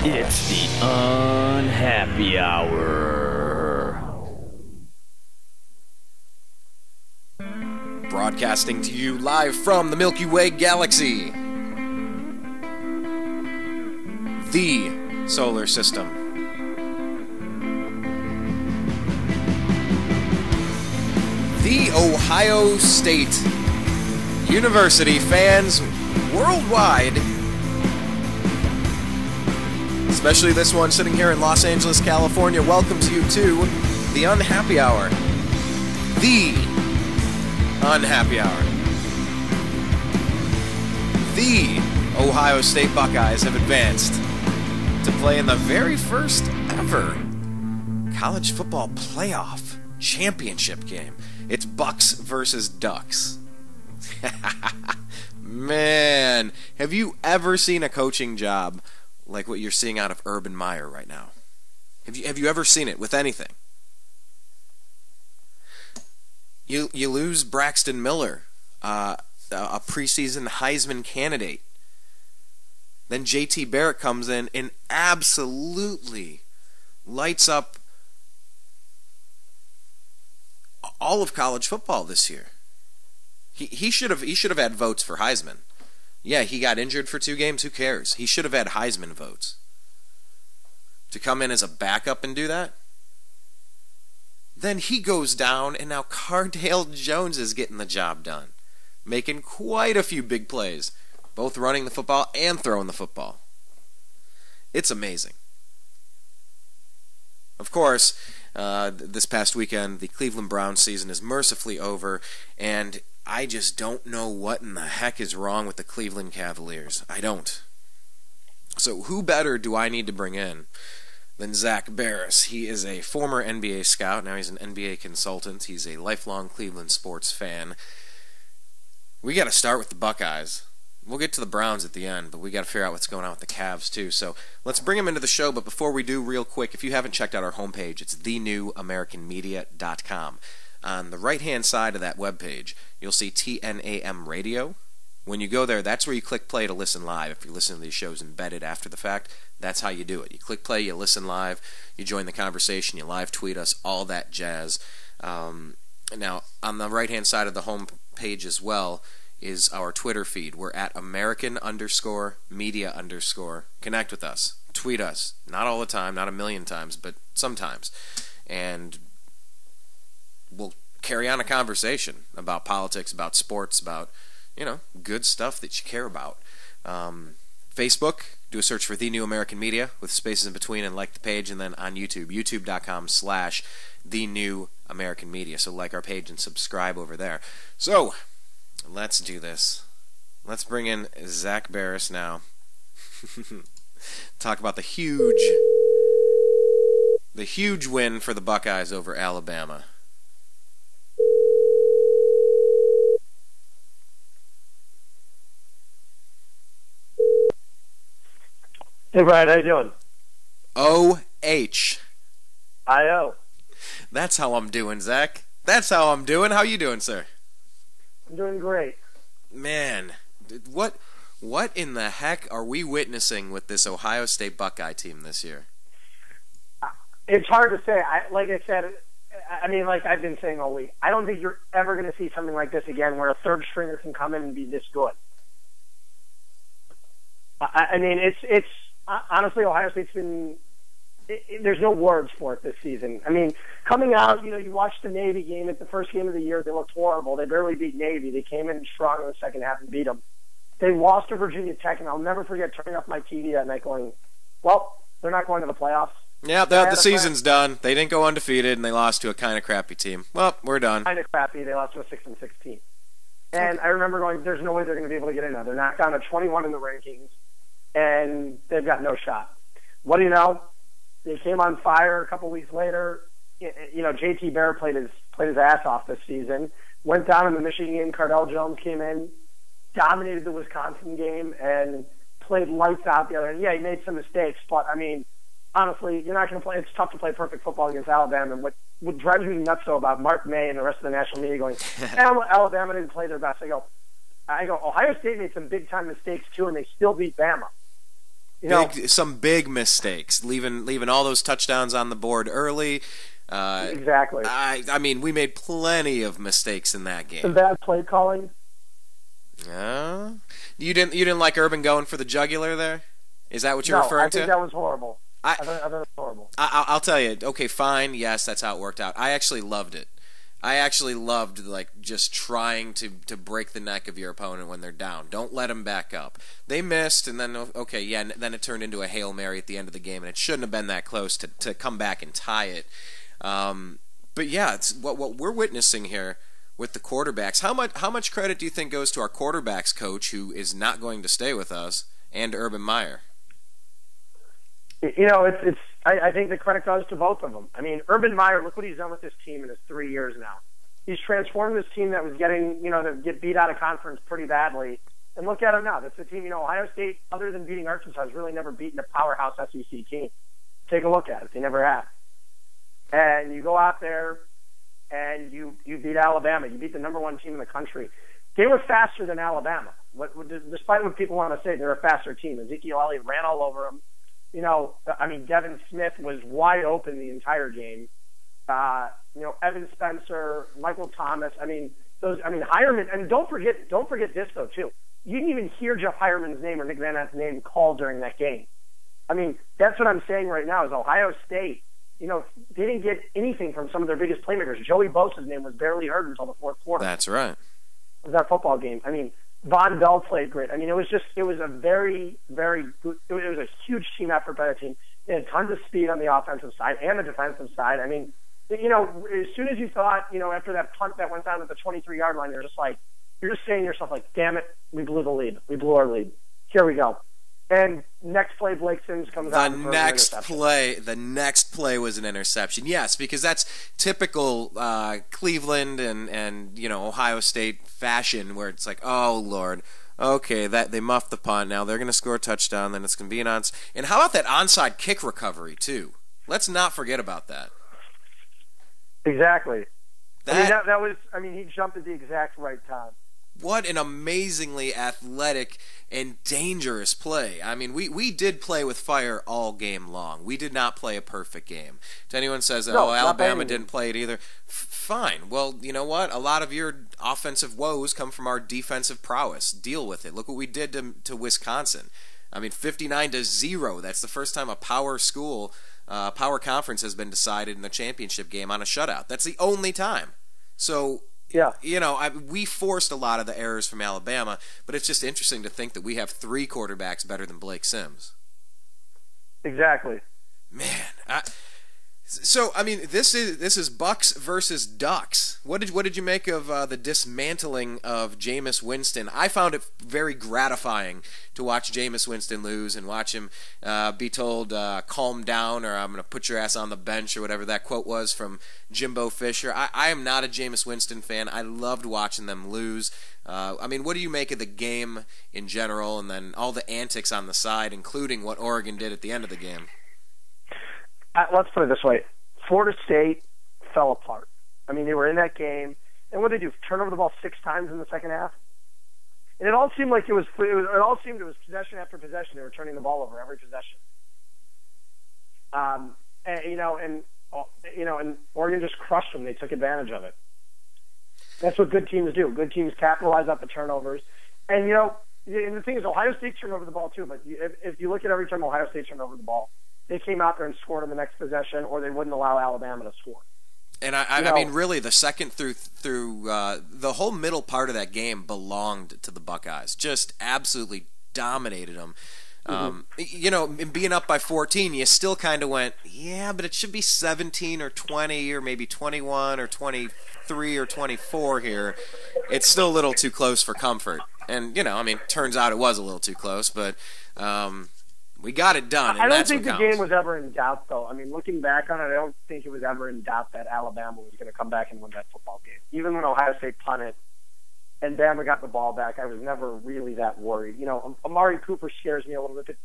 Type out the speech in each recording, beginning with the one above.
It's the Unhappy Hour. Broadcasting to you live from the Milky Way galaxy. The solar system. The Ohio State University fans worldwide, especially this one sitting here in Los Angeles, California, welcomes you to the Unhappy Hour. The Unhappy Hour. The Ohio State Buckeyes have advanced to play in the very first ever college football playoff championship game. It's Bucks versus Ducks. Man, have you ever seen a coaching job like what you're seeing out of Urban Meyer right now? Have you ever seen it with anything? You lose Braxton Miller, a preseason Heisman candidate. Then J.T. Barrett comes in and absolutely lights up all of college football this year. He should have had votes for Heisman. Yeah, he got injured for 2 games. Who cares? He should have had Heisman votes. To come in as a backup and do that? Then he goes down, and now Cardale Jones is getting the job done, making quite a few big plays, both running the football and throwing the football. It's amazing. Of course, this past weekend, the Cleveland Browns season is mercifully over, and I just don't know what in the heck is wrong with the Cleveland Cavaliers. I don't. So who better do I need to bring in than Zak Baris? He is a former NBA scout. Now he's an NBA consultant. He's a lifelong Cleveland sports fan. We got to start with the Buckeyes. We'll get to the Browns at the end, but we got to figure out what's going on with the Cavs too. So let's bring him into the show. But before we do, real quick, if you haven't checked out our homepage, it's thenewamericanmedia.com. On the right-hand side of that webpage, you'll see TNAM Radio. When you go there, that's where you click play to listen live. If you're listening to these shows embedded after the fact, that's how you do it. You click play, you listen live, you join the conversation, you live tweet us, all that jazz. Now, on the right-hand side of the home page as well is our Twitter feed. We're at American_media_. Connect with us. Tweet us. Not all the time, not a million times, but sometimes. And we'll carry on a conversation about politics, about sports, about, good stuff that you care about. Facebook, do a search for The New American Media with spaces in between and like the page. And then on YouTube, youtube.com/The New American Media. So like our page and subscribe over there. So let's do this. Let's bring in Zak Baris now. Talk about the huge win for the Buckeyes over Alabama. Hey, Brian, how you doing? O-H. I-O. That's how I'm doing, Zach. That's how I'm doing. How you doing, sir? I'm doing great. Man, what in the heck are we witnessing with this Ohio State Buckeye team this year? It's hard to say. Like I said, like I've been saying all week, I don't think you're ever going to see something like this again where a third stringer can come in and be this good. It's honestly, Ohio State's been, there's no words for it this season. Coming out, you watched the Navy game at the first game of the year. They looked horrible. They barely beat Navy. They came in strong in the second half and beat them. They lost to Virginia Tech, and I'll never forget turning off my TV that night going, well, they're not going to the playoffs. Yeah, the season's done. They didn't go undefeated, and they lost to a kind of crappy team. Well, we're done. Kind of crappy. They lost to a 6-16 team. And I remember going, there's no way they're going to be able to get in there. They're knocked down to 21 in the rankings, and they've got no shot. What do you know? They came on fire a couple weeks later. J.T. Barrett played his ass off this season. Went down in the Michigan game. Cardale Jones came in, dominated the Wisconsin game, and played lights out the other end. Yeah, he made some mistakes, but, honestly, you're not going to play. It's tough to play perfect football against Alabama. And what drives me nuts, though, about Mark May and the rest of the national media going, Alabama didn't play their best. I go, Ohio State made some big-time mistakes, too, and they still beat Bama. Some big mistakes, leaving all those touchdowns on the board early. Exactly. I mean, we made plenty of mistakes in that game. Some bad play calling. You didn't like Urban going for the jugular there? Is that what you're referring to? I think that was horrible. I thought it was horrible. I'll tell you. Okay, fine. Yes, that's how it worked out. I actually loved it. I actually loved just trying to break the neck of your opponent when they're down. Don't let them back up. They missed, and then then it turned into a Hail Mary at the end of the game, and it shouldn't have been that close to come back and tie it. But yeah, it's what we're witnessing here with the quarterbacks. How much credit do you think goes to our quarterbacks coach, who is not going to stay with us, and Urban Meyer? I think the credit goes to both of them. I mean, Urban Meyer, look what he's done with this team in his 3 years now. He's transformed this team that was getting, to get beat out of conference pretty badly. And look at him now. That's the team, Ohio State, other than beating Arkansas, has really never beaten a powerhouse SEC team. Take a look at it. They never have. And you go out there and you beat Alabama. You beat the number one team in the country. They were faster than Alabama. Despite what people want to say, they're a faster team. Ezekiel Elliott ran all over them. Devin Smith was wide open the entire game. Evan Spencer, Michael Thomas. Hireman. And don't forget this though too. You didn't even hear Jeff Hireman's name or Nick Van Ant's name called during that game. That's what I'm saying right now. Is Ohio State? They didn't get anything from some of their biggest playmakers. Joey Bosa's name was barely heard until the fourth quarter. That's right. Of that football game. Von Bell played great. It was a very, very good, it was a huge team effort by the team. They had tons of speed on the offensive side and the defensive side. As soon as you thought, after that punt that went down at the 23-yard line, you're just saying to yourself, damn it, we blew the lead. We blew our lead. Here we go. And next play, Blake Sims comes out. The next play was an interception. Yes, because that's typical Cleveland and Ohio State fashion, where it's like, oh Lord, okay, that they muffed the punt. Now they're going to score a touchdown. Then it's going to be an onside. And how about that onside kick recovery too? Let's not forget about that. Exactly. That was. He jumped at the exact right time. What an amazingly athletic and dangerous play. We did play with fire all game long. We did not play a perfect game. If anyone says, Alabama didn't play it either, fine. Well, you know what? A lot of your offensive woes come from our defensive prowess. Deal with it. Look what we did to Wisconsin. 59-0. That's the first time a power school, power conference has been decided in the championship game on a shutout. That's the only time. So... yeah, we forced a lot of the errors from Alabama, but it's just interesting to think that we have 3 quarterbacks better than Blake Sims. Exactly. Man, this is Bucks versus Ducks. What did you make of the dismantling of Jameis Winston? I found it very gratifying to watch Jameis Winston lose and watch him be told, calm down, or I'm going to put your ass on the bench, or whatever that quote was from Jimbo Fisher. I am not a Jameis Winston fan. I loved watching them lose. What do you make of the game in general, and then all the antics on the side, including what Oregon did at the end of the game? Let's put it this way. Florida State fell apart. They were in that game, and what did they do? Turn over the ball 6 times in the second half? And it all seemed it was possession after possession. They were turning the ball over every possession. And Oregon just crushed them. They took advantage of it. That's what good teams do. Good teams capitalize off the turnovers. And, and the thing is, Ohio State turned over the ball too, but if you look at every time Ohio State turned over the ball, they came out there and scored on the next possession, or they wouldn't allow Alabama to score. And really, the second through the whole middle part of that game belonged to the Buckeyes. Just absolutely dominated them. Being up by 14, you still kind of went, yeah, but it should be 17 or 20 or maybe 21 or 23 or 24 here. It's still a little too close for comfort. And, turns out it was a little too close, but we got it done, and I don't that's think what the counts. game was ever in doubt, though. Looking back on it, I don't think it was ever in doubt that Alabama was going to come back and win that football game. Even when Ohio State punted and Bama got the ball back, I was never really that worried. Amari Cooper scares me a little bit.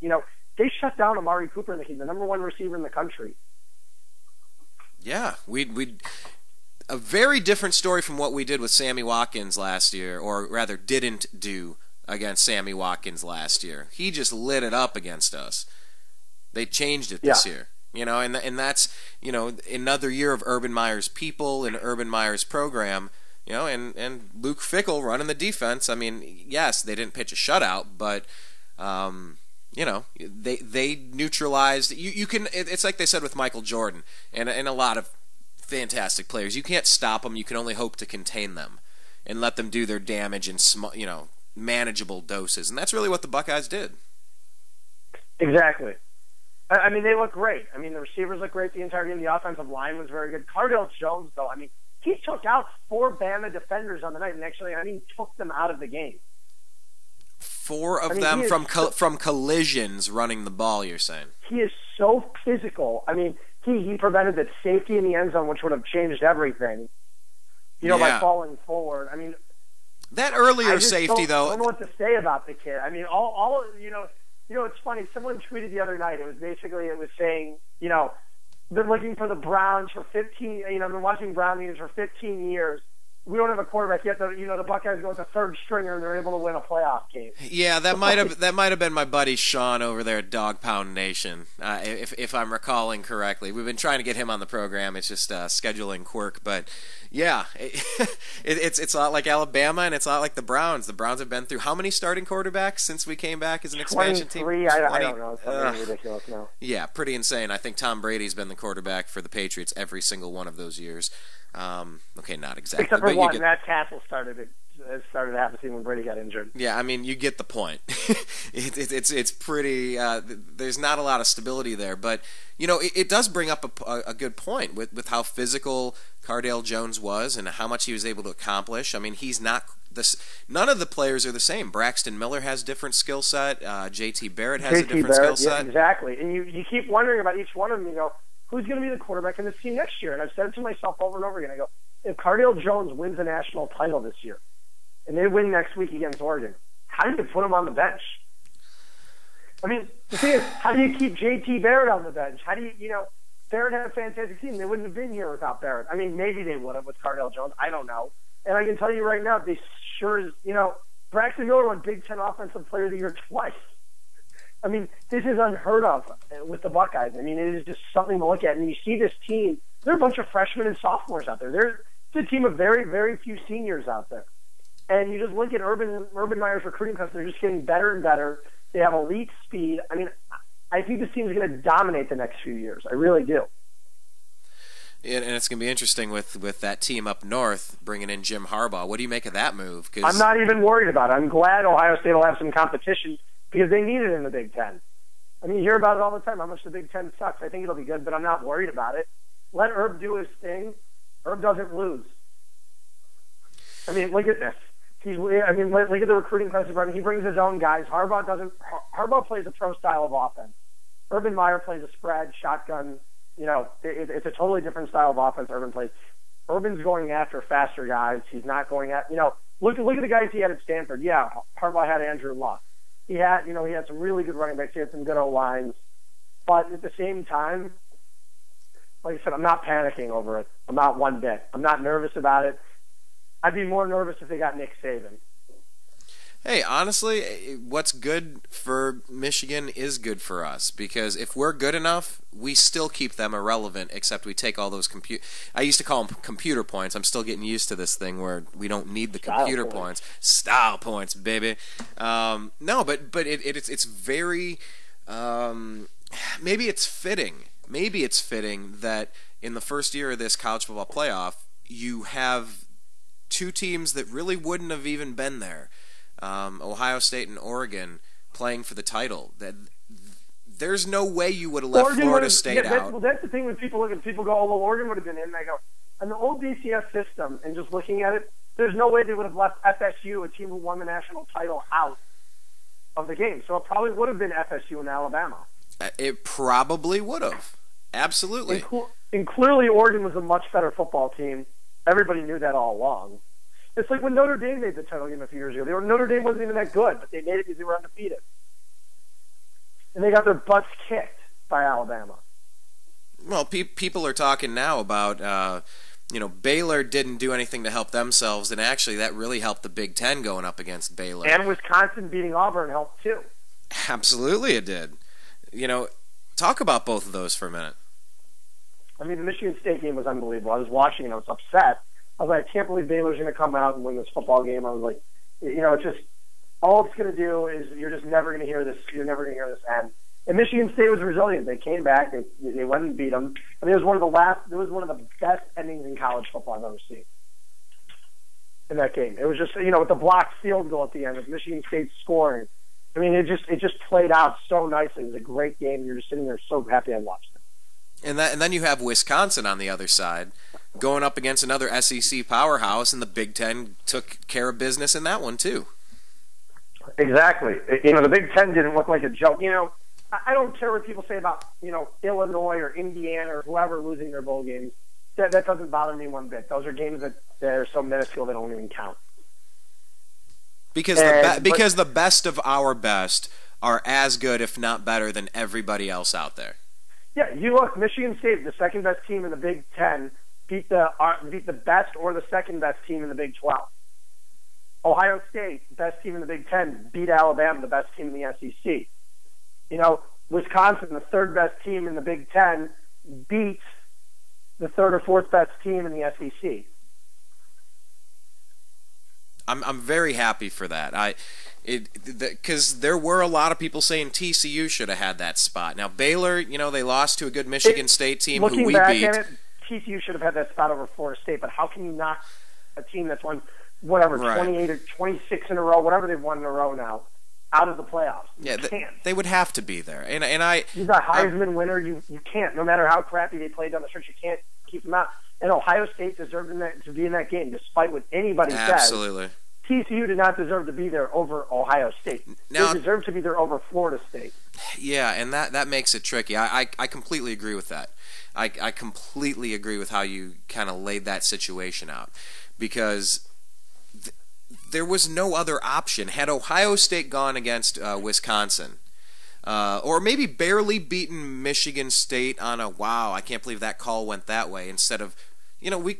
They shut down Amari Cooper in the game, the number 1 receiver in the country. Yeah, we a very different story from what we did with Sammy Watkins last year, or rather didn't do against Sammy Watkins last year. He just lit it up against us. They changed it this year. And that's, another year of Urban Meyer's people and Urban Meyer's program, and Luke Fickell running the defense. I mean, yes, they didn't pitch a shutout, but, they neutralized. You can. It's like they said with Michael Jordan and a lot of fantastic players. You can't stop them. You can only hope to contain them and let them do their damage in manageable doses. And that's really what the Buckeyes did. Exactly. I mean, they look great. I mean, the receivers look great the entire game. The offensive line was very good. Cardale Jones, though, I mean, he took out 4 Bama defenders on the night, and actually, took them out of the game. 4 of them from collisions running the ball, you're saying? He is so physical. I mean, he prevented that safety in the end zone, which would have changed everything, by falling forward. I mean, that earlier safety, though. I don't know what to say about the kid. I mean, it's funny. Someone tweeted the other night. It was saying, been looking for the Browns for 15. Been watching Brown games for 15 years. We don't have a quarterback yet. The Buckeyes go with a third stringer, and they're able to win a playoff game. Yeah, that might have been my buddy Sean over there at Dog Pound Nation, if I'm recalling correctly. We've been trying to get him on the program. It's just scheduling quirk, but yeah, it's a lot like Alabama, and it's a lot like the Browns. The Browns have been through how many starting quarterbacks since we came back as an expansion team? 23. I don't know. It's something ridiculous now. Yeah, pretty insane. I think Tom Brady's been the quarterback for the Patriots every single one of those years. Okay, not exactly. Except for one, Matt Castle started half the season when Brady got injured. Yeah, I mean, you get the point. It's pretty. There's not a lot of stability there, but it does bring up a good point with how physical Cardale Jones was and how much he was able to accomplish. I mean, he's not this. None of the players are the same. Braxton Miller has different skill set. J.T. Barrett has a different skill set. Yeah, exactly, and you keep wondering about each one of them. Who's going to be the quarterback in this team next year? And I've said it to myself over and over again. I go, if Cardale Jones wins a national title this year, and they win next week against Oregon, how do you put him on the bench? I mean, the thing is, how do you keep J.T. Barrett on the bench? How do you, Barrett had a fantastic team. They wouldn't have been here without Barrett. I mean, maybe they would have with Cardale Jones. I don't know. And I can tell you right now, they sure as, Braxton Miller won Big Ten Offensive Player of the Year twice. I mean, this is unheard of with the Buckeyes. I mean, it is just something to look at. And you see this team, there are a bunch of freshmen and sophomores out there. It's a team of very, very few seniors out there. And you just look at Urban Meyer's recruiting class, they're just getting better and better. They have elite speed. I mean, I think this team is going to dominate the next few years. I really do. And it's going to be interesting with that team up north bringing in Jim Harbaugh. What do you make of that move? I'm not even worried about it. I'm glad Ohio State will have some competition because they need it in the Big Ten. I mean, you hear about it all the time, how much the Big Ten sucks. I think it'll be good, but I'm not worried about it. Let Herb do his thing. Herb doesn't lose. I mean, look at this. Look at the recruiting class. He brings his own guys. Harbaugh plays a pro style of offense. Urban Meyer plays a spread, shotgun. It's a totally different style of offense Urban plays. Urban's going after faster guys. He's not going at, look at the guys he had at Stanford. Yeah, Harbaugh had Andrew Luck. He had some really good running backs. He had some good O-lines. But at the same time, like I said, I'm not panicking over it. I'm not one bit. I'm not nervous about it. I'd be more nervous if they got Nick Saban. Hey, honestly, what's good for Michigan is good for us because if we're good enough, we still keep them irrelevant, except we take all those I used to call them computer points. I'm still getting used to this thing where we don't need the computer points. Style points, baby. No, but it's very maybe it's fitting. Maybe it's fitting that in the first year of this college football playoff, you have two teams that really wouldn't have even been there. Ohio State and Oregon playing for the title. There's no way you would have left Florida State out. Well, that's the thing when people go, oh, well, Oregon would have been in. And I go, in the old BCS system, and just looking at it, there's no way they would have left FSU, a team who won the national title, out of the game. So it probably would have been FSU and Alabama. It probably would have. Absolutely. And clearly Oregon was a much better football team. Everybody knew that all along. It's like when Notre Dame made the title game a few years ago. Notre Dame wasn't even that good, but they made it because they were undefeated. And they got their butts kicked by Alabama. Well, people are talking now about Baylor didn't do anything to help themselves, and actually that really helped the Big Ten going up against Baylor. And Wisconsin beating Auburn helped too. Absolutely it did. Talk about both of those for a minute. I mean, the Michigan State game was unbelievable. I was watching and I was upset. I was like, I can't believe Baylor's going to come out and win this football game. I was like, it's just, all it's going to do is you're just never going to hear this. You're never going to hear this end. And Michigan State was resilient. They came back. They went and beat them. I mean, it was one of the best endings in college football I've ever seen in that game. It was just, with the blocked field goal at the end, with Michigan State scoring. I mean, it just played out so nicely. It was a great game. You're just sitting there so happy I watched it. And then you have Wisconsin on the other side going up against another SEC powerhouse, and the Big Ten took care of business in that one too. Exactly. The Big Ten didn't look like a joke. I don't care what people say about, Illinois or Indiana or whoever losing their bowl games. That doesn't bother me one bit. Those are games that are so minuscule they don't even count. Because the best of our best are as good, if not better, than everybody else out there. Yeah, you look, Michigan State, the second best team in the Big Ten, beat the best or the second best team in the Big 12. Ohio State, best team in the Big Ten, beat Alabama, the best team in the SEC. Wisconsin, the third best team in the Big Ten, beat the third or fourth best team in the SEC. I'm very happy for that. Because there were a lot of people saying TCU should have had that spot. Now Baylor, they lost to a good Michigan State team who we beat. Looking back at it, TCU should have had that spot over Florida State. But how can you knock a team that's won 28 or 26 in a row, whatever they've won in a row now, out of the playoffs? You can't. They would have to be there. And he's a Heisman winner. You can't. No matter how crappy they played down the stretch, you can't keep them out. And Ohio State deserved to be in that game, despite what anybody says. Absolutely. TCU did not deserve to be there over Ohio State. They deserved to be there over Florida State. Yeah, and that makes it tricky. I completely agree with that. I completely agree with how you kind of laid that situation out. Because there was no other option. Had Ohio State gone against Wisconsin, or maybe barely beaten Michigan State on a, wow, I can't believe that call went that way, instead of, we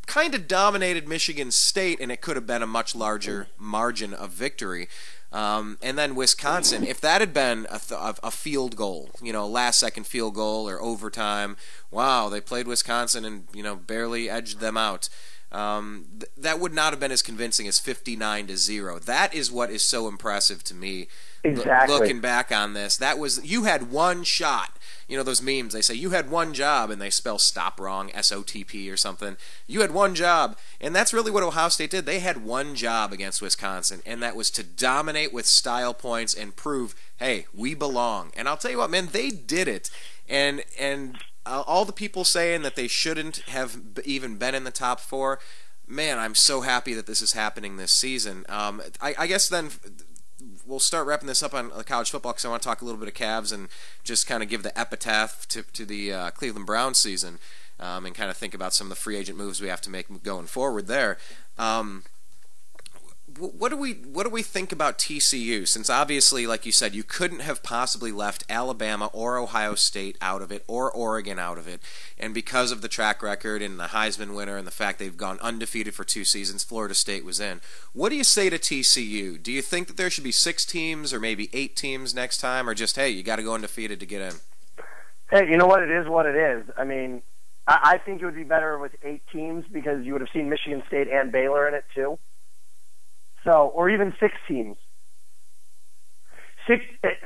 kind of dominated Michigan State, and it could have been a much larger margin of victory. And then Wisconsin, if that had been a field goal, last-second field goal or overtime, wow, they played Wisconsin and, barely edged them out. That would not have been as convincing as 59-0. That is what is so impressive to me. Exactly. Looking back on this, you had one shot. Those memes, they say you had one job, and they spell stop wrong, SOTP or something. You had one job, and that's really what Ohio State did. They had one job against Wisconsin, and that was to dominate with style points and prove, hey, we belong. And I'll tell you what, man, they did it. And all the people saying that they shouldn't have even been in the top four, man, I'm so happy that this is happening this season. I guess then we'll start wrapping this up on college football, because I want to talk a little bit of Cavs and just kind of give the epitaph to the Cleveland Browns season, and kind of think about some of the free agent moves we have to make going forward there. What do we think about TCU? Since obviously, like you said, you couldn't have possibly left Alabama or Ohio State out of it, or Oregon out of it, and because of the track record and the Heisman winner and the fact they've gone undefeated for 2 seasons, Florida State was in. What do you say to TCU? Do you think that there should be 6 teams or maybe 8 teams next time, or just, hey, you got to go undefeated to get in? Hey, you know what? It is what it is. I mean, I think it would be better with 8 teams, because you would have seen Michigan State and Baylor in it too. So, or even 6 teams. Here's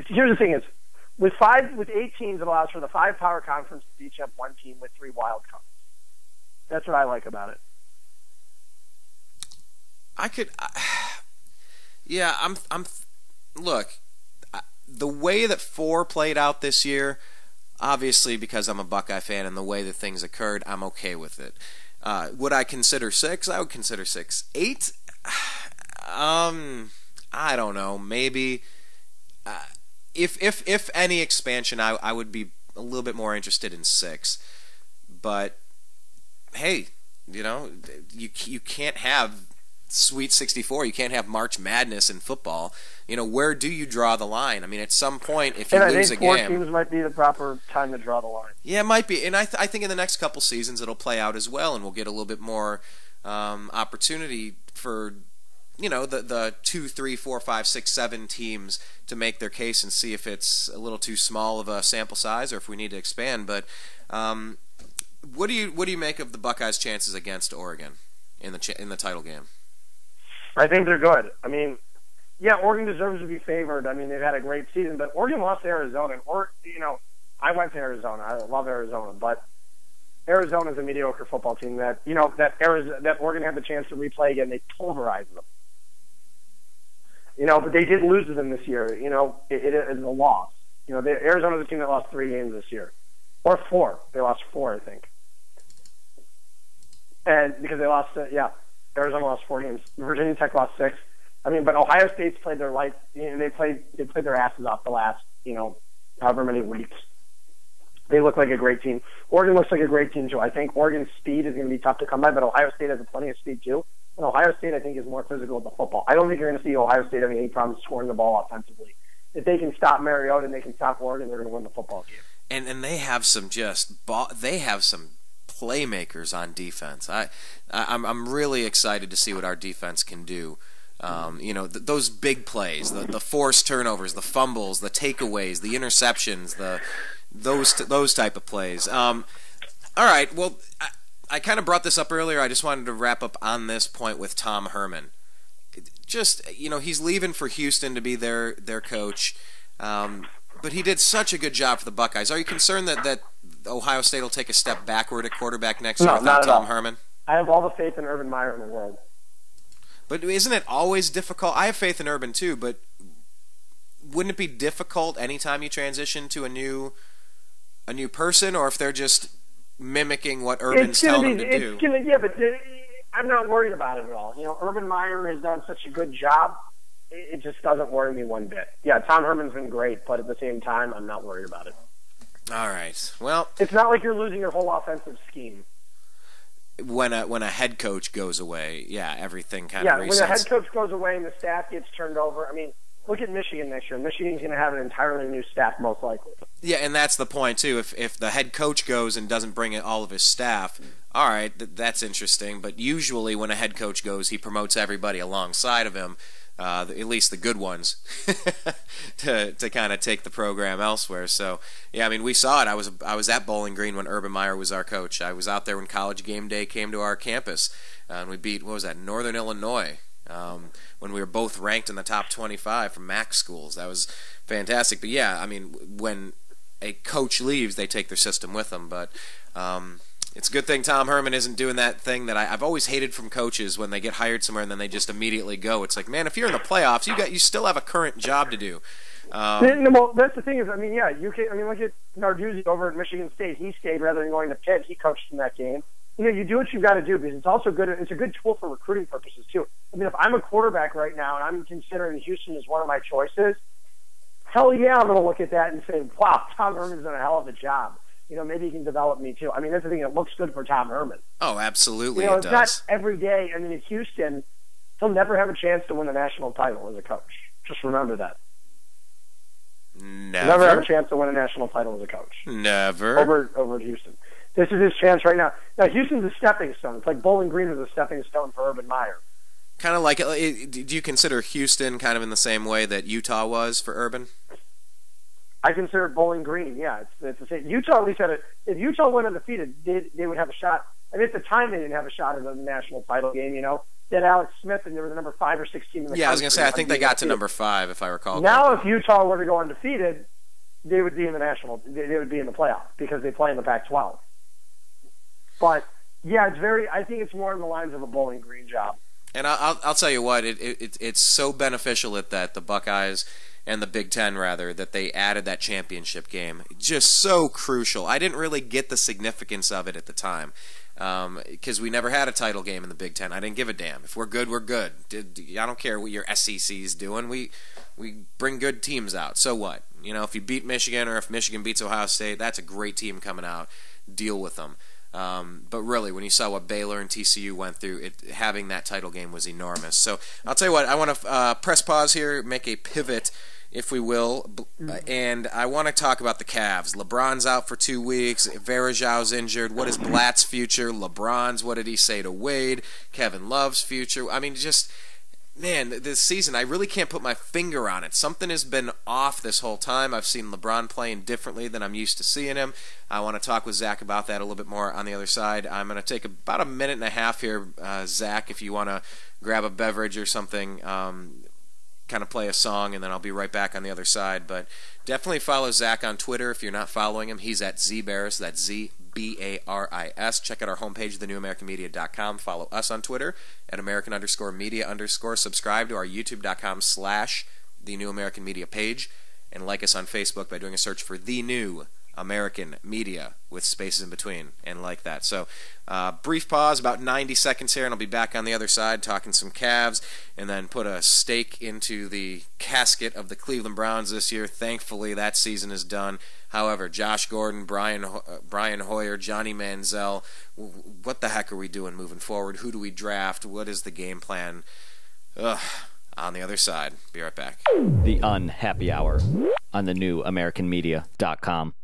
the thing: is with 8 teams, it allows for the 5 power conferences to each have 1 team with 3 wild cards. That's what I like about it. Look, the way that 4 played out this year, obviously because I'm a Buckeye fan and the way that things occurred, I'm okay with it. Would I consider 6? I would consider 6. 8. I don't know. Maybe if any expansion, I would be a little bit more interested in 6. But hey, you can't have Sweet 64. You can't have March Madness in football. Where do you draw the line? I mean, at some point, if you lose a game, I think 4 teams might be the proper time to draw the line. Yeah, it might be, and I think in the next couple seasons it'll play out as well, and we'll get a little bit more opportunity for the 2, 3, 4, 5, 6, 7 teams to make their case and see if it's a little too small of a sample size or if we need to expand. But what do you make of the Buckeyes' chances against Oregon in the title game? I think they're good. I mean, yeah, Oregon deserves to be favored. I mean, they've had a great season, but Oregon lost to Arizona. I went to Arizona. I love Arizona, but Arizona is a mediocre football team that Oregon had the chance to replay again. They pulverized them. But they did lose to them this year. It is a loss. Arizona's a team that lost 3 games this year, or 4. They lost 4, I think, and because they lost, Arizona lost 4 games. Virginia Tech lost 6. I mean, but Ohio State's played their life. They played their asses off the last, however many weeks. They look like a great team. Oregon looks like a great team too. I think Oregon's speed is going to be tough to come by, but Ohio State has plenty of speed too. And Ohio State, I think, is more physical with the football. I don't think you're going to see Ohio State having any problems scoring the ball offensively. If they can stop Mariota and they can stop Oregon, they're going to win the football game. And they have some playmakers on defense. I'm really excited to see what our defense can do. Those big plays, the forced turnovers, the fumbles, the takeaways, the interceptions, those type of plays. All right, well, I kind of brought this up earlier. I just wanted to wrap up on this point with Tom Herman. Just, he's leaving for Houston to be their coach, but he did such a good job for the Buckeyes. Are you concerned that Ohio State will take a step backward at quarterback next year without Tom Herman? I have all the faith in Urban Meyer in the world. But isn't it always difficult? I have faith in Urban too, but wouldn't it be difficult anytime you transition to a new person, or if they're just mimicking what Urban's telling them to do? I'm not worried about it at all. Urban Meyer has done such a good job. It just doesn't worry me one bit. Yeah, Tom Herman's been great, but at the same time, I'm not worried about it. All right. Well, it's not like you're losing your whole offensive scheme. When a head coach goes away, everything kind of resets. When a head coach goes away and the staff gets turned over, I mean, look at Michigan next year. Michigan's going to have an entirely new staff, most likely. Yeah, and that's the point, too. If the head coach goes and doesn't bring in all of his staff, all right, that's interesting. But usually when a head coach goes, he promotes everybody alongside of him, at least the good ones, to kind of take the program elsewhere. So, yeah, I mean, we saw it. I was at Bowling Green when Urban Meyer was our coach. I was out there when College Game Day came to our campus, and we beat, Northern Illinois. When we were both ranked in the top 25 from MAC schools. That was fantastic. But yeah, I mean, when a coach leaves, they take their system with them. But it's a good thing Tom Herman isn't doing that thing that I've always hated from coaches when they get hired somewhere and then they just immediately go. It's like, man, if you're in the playoffs, you still have a current job to do. Well, that's the thing is, I mean, yeah, look at Narduzzi over at Michigan State. He stayed rather than going to Pitt. He coached in that game. You do what you've got to do because it's also good. It's a good tool for recruiting purposes too. I mean, if I'm a quarterback right now and I'm considering Houston as one of my choices, hell yeah, I'm going to look at that and say, wow, Tom Herman's done a hell of a job. Maybe he can develop me too. I mean, that's the thing. It looks good for Tom Herman. Oh, absolutely, it's not every day. I mean, in Houston, he'll never have a chance to win a national title as a coach. Just remember that. Never have a chance to win a national title as a coach. Never. Over at Houston. This is his chance right now. Now, Houston's a stepping stone. It's like Bowling Green was a stepping stone for Urban Meyer. Kind of like, do you consider Houston kind of in the same way that Utah was for Urban? I consider Bowling Green, yeah. It's the same. Utah at least had if Utah went undefeated, they would have a shot. I mean, at the time, they didn't have a shot at the national title game, They had Alex Smith, and they were the number 5 or 6 team in the country. Yeah, I was going to say, I think they got to number 5, if I recall Now, correctly. if Utah were to go undefeated, they would be in the they would be in the playoff because they play in the Pac-12. But yeah, I think it's more in the lines of a Bowling Green job. And I'll tell you what, it's so beneficial that the Buckeyes and the Big Ten that they added that championship game. Just so crucial. I didn't really get the significance of it at the time because we never had a title game in the Big Ten. I didn't give a damn. If we're good, we're good. I don't care what your SEC's doing. We bring good teams out. So what? If you beat Michigan or if Michigan beats Ohio State, that's a great team coming out. Deal with them. But really, when you saw what Baylor and TCU went through, having that title game was enormous. So I'll tell you what, I want to press pause here, make a pivot, if we will, and I want to talk about the Cavs. LeBron's out for 2 weeks. Varejão's injured. What is Blatt's future? LeBron's, what did he say to Wade? Kevin Love's future. I mean, just, man, this season, I really can't put my finger on it. Something has been off this whole time. I've seen LeBron playing differently than I'm used to seeing him. I want to talk with Zach about that a little bit more on the other side. I'm going to take about a minute and a half here, Zach, if you want to grab a beverage or something, kind of play a song, and then I'll be right back on the other side. But definitely follow Zach on Twitter if you're not following him. He's at Zbaris. That's ZBARIS. Check out our homepage, thenewamericanmedia.com. Follow us on Twitter at American_media_. Subscribe to our YouTube.com/thenewamericanmedia page, and like us on Facebook by doing a search for The New American Media with spaces in between, and like that. So brief pause, about 90 seconds here, and I'll be back on the other side talking some Cavs, and then put a stake into the casket of the Cleveland Browns this year. Thankfully, that season is done. However, Josh Gordon, Brian Hoyer, Johnny Manziel, what the heck are we doing moving forward? Who do we draft? What is the game plan? On the other side. Be right back. The Unhappy Hour on thenewamericanmedia.com.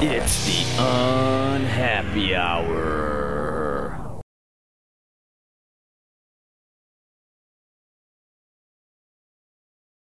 It's the Unhappy Hour.